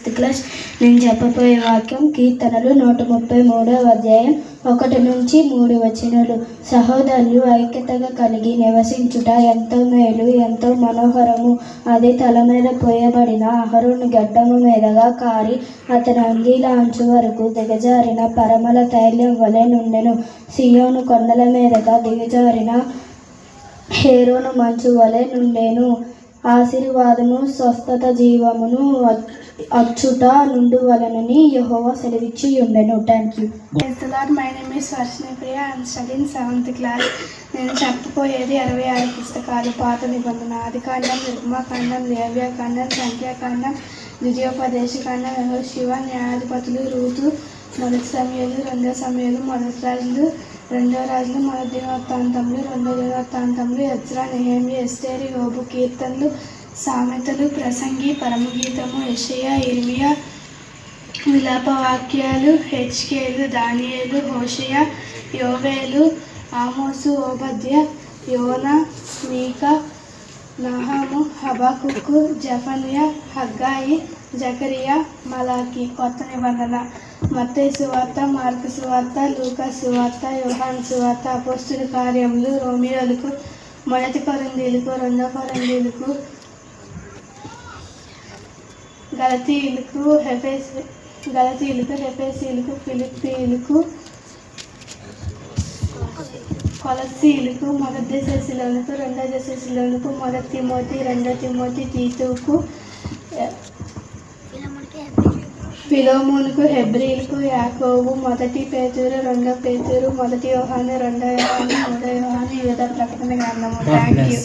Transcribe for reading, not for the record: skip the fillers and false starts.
6th class. నేను చెప్పబోయే వాక్యం కీర్తనలు 133వ అధ్యాయం 1 నుంచి 3 వచనాలు. సహోదరులు ఐక్యతగా కలిగి నివసించుట ఎంతో మేలు, ఎంతో మనోహరము. అది తల మీద పోయబడిన అహరోను గడ్డము మీదగా కారి అతని అంగీల అంచు వరకు దిగజారిన పరమల తైలం వలె నుండెను. సియోను కొండల మీదగా దిగజారిన హేరోను మంచు వలె నుండెను. ఆశీర్వాదము, స్వస్థత, జీవమును అచ్చుట నుండువలనని యెహోవా సెలవిచ్చి ఉండెను. Thank you. My name is Varshini Priya. I'm studying 7th class. నేను చెప్పబోయేది 66 పుస్తకాలు. పాత నిబంధన, ఆదికాండం, నిర్గమకాండం, లేవ్యకాండం, సంఖ్యాకాండం, ద్వితీయోపదేశకాండం, యెహోషువ, న్యాయాధిపతులు, రూతు, మొదటి సమూయేలు, 2వ సమూయేలు, మొదటి రాజులు, 2వ రాజులు, మొదటి దినవృత్తాంతములు, 2వ దినవృత్తాంతములు, ఎజ్రా, నెహెమ్యా, ఎస్తేరు, యోబు, కీర్తనలు, సామెతలు, ప్రసంగి, పరమగీతము, యెషయా, ఇర్మియా, విలాప వాక్యాలు, హెచ్కేలు, దానియేలు, హోషేయ, యోవేలు, ఆమోసు, ఓబద్య, యోనా, మీకా, నహము, హబక్కుకు, జెఫన్యా, హగ్గాయి, జకరియా, మలాకి. కొత్త నిబంధన మత్తయి సువార్త, మార్కు సువార్త, లూకా సువార్త, యోహాను సువార్త, అపోస్తలుల కార్యములు, రోమియోలకు, మొదటి కొరింథీయులకు, 2వ కొరింథీయులకు, గలతీయులకు, హెఫెసీయులకు, ఫిలిప్పీయులకు, కొలస్సీయులకు, మొదటి దశలోనుకు, 2వ దశలోనుకు, మొదటి తిమోతి, 2వ తిమోతి, తీతుకు, ఫిలోమోనుకు, హెబ్రీయులకు, యాకోబు, మొదటి పేతురు, 2వ పేతురు, మొదటి యోహాను, 2వ యోహాను, 3వ యోహాను, యూదా ప్రకటన గ్రంథము. Thank you.